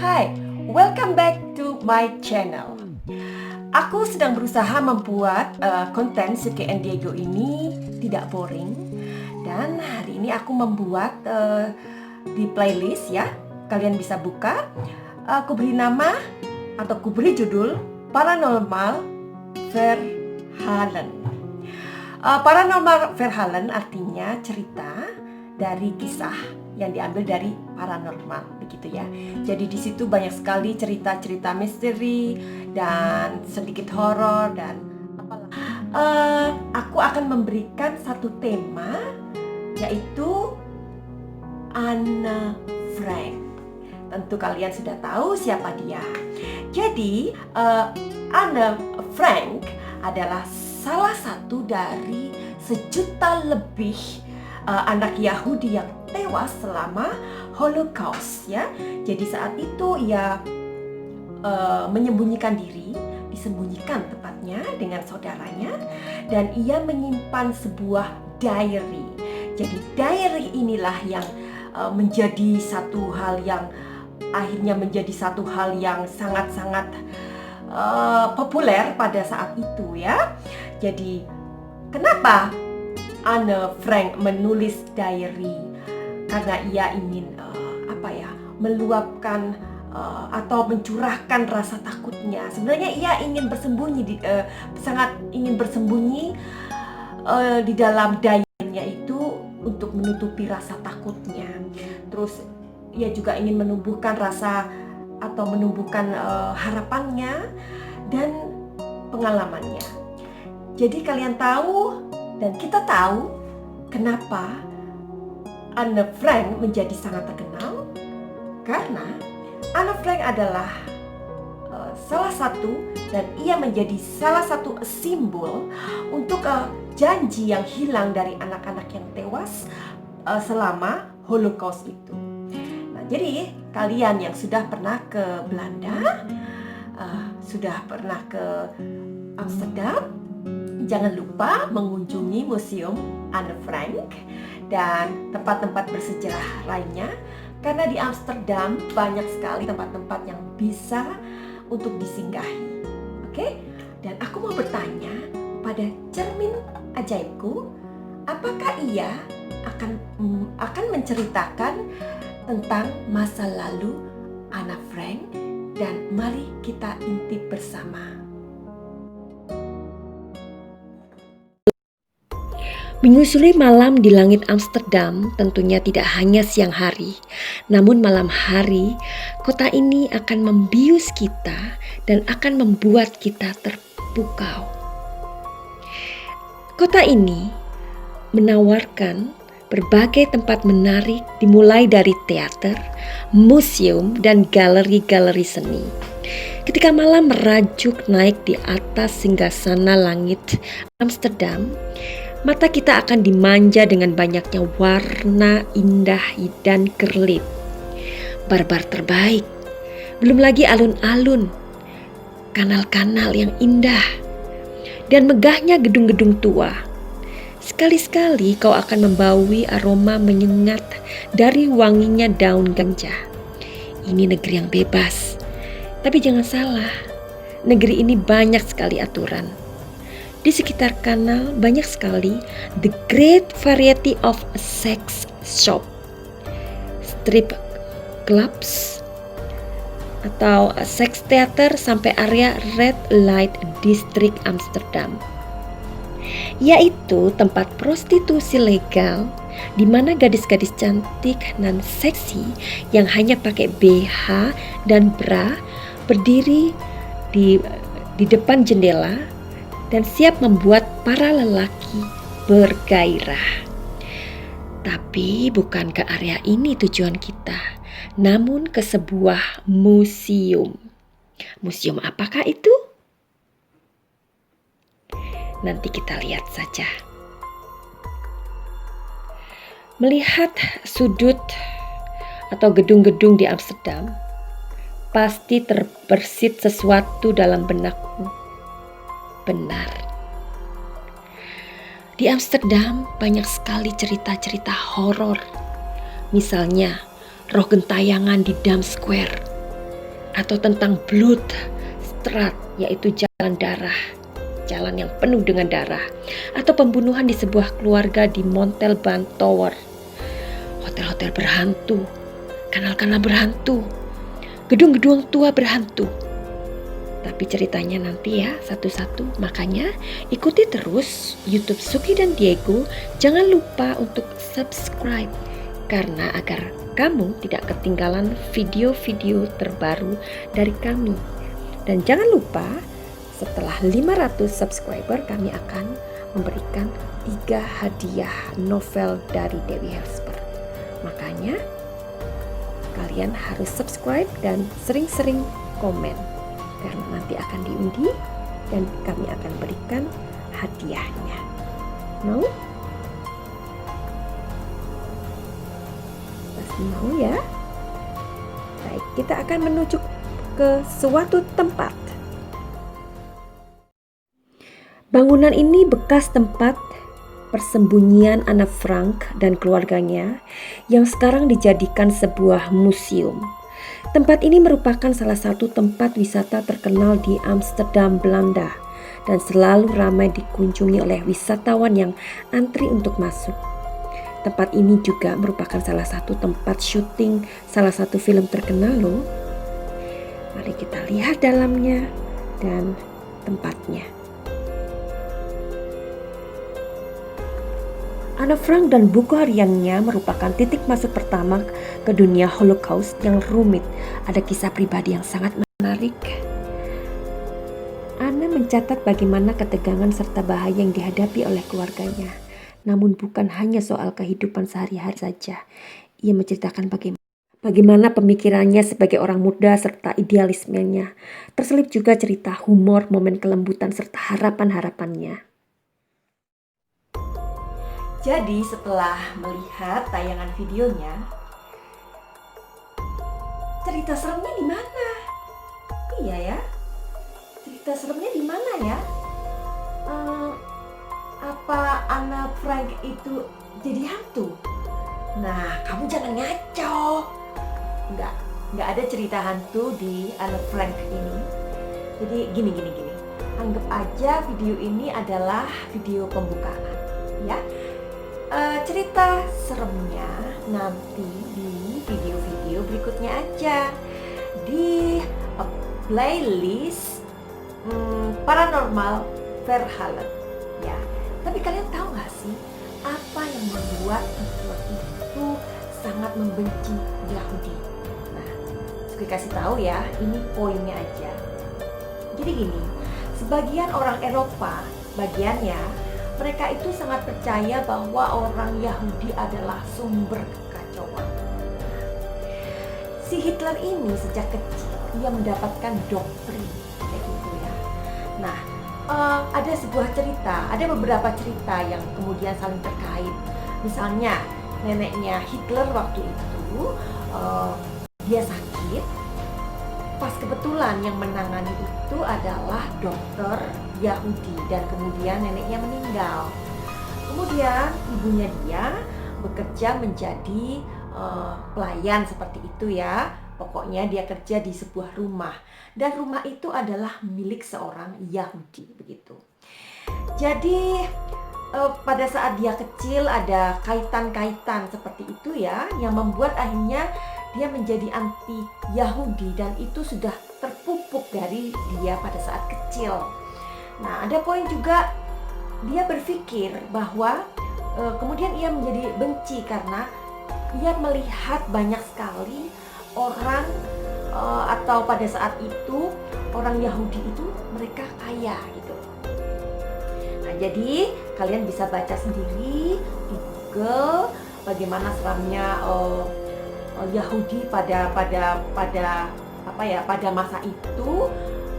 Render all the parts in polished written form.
Hai, welcome back to my channel. Aku sedang berusaha membuat konten Suke and Diego ini tidak boring. Dan hari ini aku membuat di playlist ya. Kalian bisa buka. Aku beri nama atau aku beri judul Paranormal Verhalen. Paranormal Verhalen artinya cerita dari kisah yang diambil dari paranormal, begitu ya. Jadi di situ banyak sekali cerita-cerita misteri dan sedikit horor dan apalah. Aku akan memberikan satu tema, yaitu Anne Frank. Tentu kalian sudah tahu siapa dia. Jadi Anne Frank adalah salah satu dari sejuta lebih anak Yahudi yang tewas selama Holocaust ya. Jadi saat itu ia menyembunyikan diri, disembunyikan tepatnya dengan saudaranya, dan ia menyimpan sebuah diary. Jadi diary inilah yang menjadi satu hal yang akhirnya menjadi satu hal yang sangat-sangat populer pada saat itu ya. Jadi kenapa Anne Frank menulis diary? Karena ia ingin meluapkan atau mencurahkan rasa takutnya. Sebenarnya ia ingin bersembunyi, sangat ingin bersembunyi di dalam diary-nya itu untuk menutupi rasa takutnya. Terus ia juga ingin menumbuhkan rasa atau menumbuhkan harapannya dan pengalamannya. Jadi kalian tahu dan kita tahu kenapa Anne Frank menjadi sangat terkenal. Karena Anne Frank adalah salah satu, dan ia menjadi salah satu simbol untuk janji yang hilang dari anak-anak yang tewas selama Holocaust itu. Nah, jadi kalian yang sudah pernah ke Belanda, sudah pernah ke Amsterdam, jangan lupa mengunjungi Museum Anne Frank dan tempat-tempat bersejarah lainnya, karena di Amsterdam banyak sekali tempat-tempat yang bisa untuk disinggahi. Oke? Dan aku mau bertanya pada cermin ajaibku, apakah ia akan menceritakan tentang masa lalu Anne Frank? Dan mari kita intip bersama. Menyusuri malam di langit Amsterdam tentunya tidak hanya siang hari, namun malam hari kota ini akan membius kita dan akan membuat kita terpukau. Kota ini menawarkan berbagai tempat menarik, dimulai dari teater, museum, dan galeri-galeri seni. Ketika malam merajuk naik di atas singgasana langit Amsterdam, mata kita akan dimanja dengan banyaknya warna indah dan kerlip. Barbar terbaik, belum lagi alun-alun, kanal-kanal yang indah, dan megahnya gedung-gedung tua. Sekali-sekali kau akan membawi aroma menyengat dari wanginya daun ganja. Ini negeri yang bebas, tapi jangan salah, negeri ini banyak sekali aturan. Di sekitar kanal banyak sekali the great variety of sex shop, strip clubs, atau sex theater sampai area red light district Amsterdam, yaitu tempat prostitusi legal di mana gadis-gadis cantik dan seksi yang hanya pakai BH dan bra berdiri di depan jendela dan siap membuat para lelaki bergairah. Tapi bukan ke area ini tujuan kita, namun ke sebuah museum. Museum apakah itu? Nanti kita lihat saja. Melihat sudut atau gedung-gedung di Amsterdam, pasti terbersit sesuatu dalam benakmu. Benar. Di Amsterdam banyak sekali cerita-cerita horor. Misalnya roh gentayangan di Dam Square, atau tentang Bloodstreet, yaitu jalan darah, jalan yang penuh dengan darah, atau pembunuhan di sebuah keluarga di Montalban Tower, hotel-hotel berhantu, kanal-kanal berhantu, gedung-gedung tua berhantu. Tapi ceritanya nanti ya satu-satu. Makanya ikuti terus YouTube Suki dan Diego. Jangan lupa untuk subscribe, karena agar kamu tidak ketinggalan video-video terbaru dari kami. Dan jangan lupa setelah 500 subscriber kami akan memberikan 3 hadiah novel dari Dewi Helsper. Makanya kalian harus subscribe dan sering-sering komen, karena nanti akan diundi dan kami akan berikan hadiahnya. Mau? Pasti mau ya? Baik, kita akan menuju ke suatu tempat. Bangunan ini bekas tempat persembunyian Anne Frank dan keluarganya yang sekarang dijadikan sebuah museum. Tempat ini merupakan salah satu tempat wisata terkenal di Amsterdam, Belanda, dan selalu ramai dikunjungi oleh wisatawan yang antri untuk masuk. Tempat ini juga merupakan salah satu tempat syuting salah satu film terkenal loh. Mari kita lihat dalamnya dan tempatnya. Anne Frank dan buku hariannya merupakan titik masuk pertama ke dunia Holocaust yang rumit. Ada kisah pribadi yang sangat menarik. Anne mencatat bagaimana ketegangan serta bahaya yang dihadapi oleh keluarganya. Namun bukan hanya soal kehidupan sehari-hari saja. Ia menceritakan bagaimana pemikirannya sebagai orang muda serta idealismenya. Terselip juga cerita humor, momen kelembutan serta harapan-harapannya. Jadi setelah melihat tayangan videonya, cerita seremnya di mana? Iya ya, cerita seremnya di mana ya? Apa Anne Frank itu jadi hantu? Nah, kamu jangan ngaco. Nggak ada cerita hantu di Anne Frank ini. Jadi gini. Anggap aja video ini adalah video pembukaan, ya. Cerita seremnya nanti di video-video berikutnya aja di playlist Paranormal Verhalen, ya. Tapi kalian tahu nggak sih apa yang membuat Hitler itu sangat membenci Yahudi? Nah, saya kasih tahu ya, ini poinnya aja. Jadi gini, sebagian orang Eropa, bagiannya mereka itu sangat percaya bahwa orang Yahudi adalah sumber kekacauan. Si Hitler ini sejak kecil ia mendapatkan doktrin kayak gitu ya. Nah, ada sebuah cerita, ada beberapa cerita yang kemudian saling terkait. Misalnya neneknya Hitler waktu itu dia sakit. Pas kebetulan yang menangani itu adalah dokter Yahudi dan kemudian neneknya meninggal. Kemudian ibunya dia bekerja menjadi pelayan seperti itu ya. Pokoknya dia kerja di sebuah rumah dan rumah itu adalah milik seorang Yahudi begitu. Jadi pada saat dia kecil ada kaitan-kaitan seperti itu ya, yang membuat akhirnya dia menjadi anti Yahudi dan itu sudah terpupuk dari dia pada saat kecil. Nah, ada poin juga dia berpikir bahwa kemudian ia menjadi benci karena ia melihat banyak sekali orang atau pada saat itu orang Yahudi itu mereka kaya gitu. Nah, jadi kalian bisa baca sendiri di Google bagaimana seramnya Yahudi pada masa itu.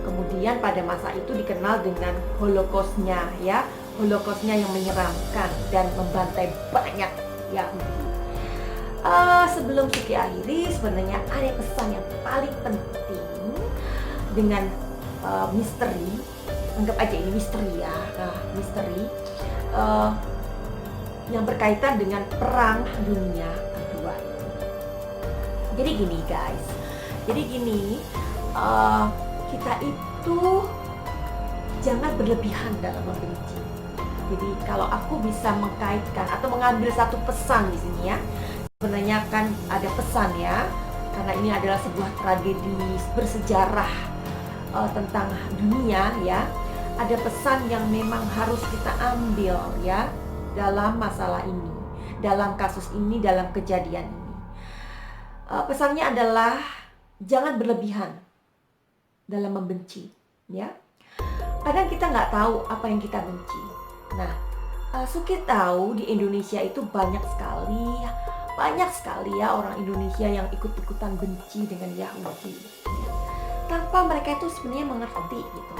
Kemudian pada masa itu dikenal dengan Holocaustnya ya, Holocaustnya yang menyeramkan dan membantai banyak Yahudi. Sebelum Suki akhiri, sebenarnya ada pesan yang paling penting dengan misteri. Anggap aja ini misteri ya, misteri yang berkaitan dengan Perang Dunia Kedua. Jadi gini guys, eh, kita itu jangan berlebihan dalam membenci. Jadi kalau aku bisa mengkaitkan atau mengambil satu pesan di sini ya, sebenarnya kan ada pesan ya, karena ini adalah sebuah tragedi bersejarah tentang dunia ya. Ada pesan yang memang harus kita ambil ya dalam masalah ini, dalam kasus ini, dalam kejadian ini. Pesannya adalah jangan berlebihan dalam membenci ya. Kadang kita nggak tahu apa yang kita benci. Nah, Suki tahu di Indonesia itu banyak sekali ya orang Indonesia yang ikut-ikutan benci dengan Yahudi ya. Tanpa mereka itu sebenarnya mengerti gitu.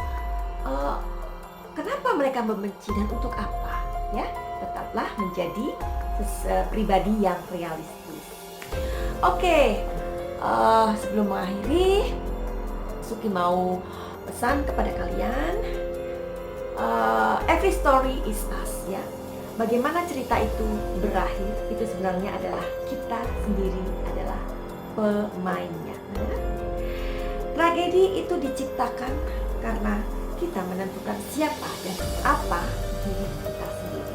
Kenapa mereka membenci dan untuk apa ya? Tetaplah menjadi pribadi yang realistis. Oke, sebelum mengakhiri, Suki mau pesan kepada kalian, every story is us ya. Bagaimana cerita itu berakhir itu sebenarnya adalah kita sendiri adalah pemainnya. Tragedi itu diciptakan karena kita menentukan siapa dan apa diri kita sendiri.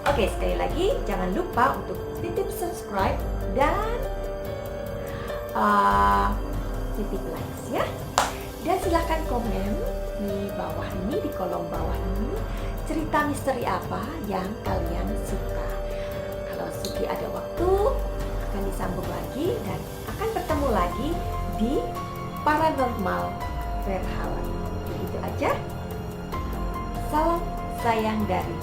Oke, sekali lagi jangan lupa untuk titip subscribe dan titip likes ya. Dan silahkan komen di bawah ini, di kolom bawah ini, cerita misteri apa yang kalian suka. Kalau Suki ada waktu, akan disambung lagi dan akan bertemu lagi di Paranormal Verhalan. Begitu aja. Salam sayang dari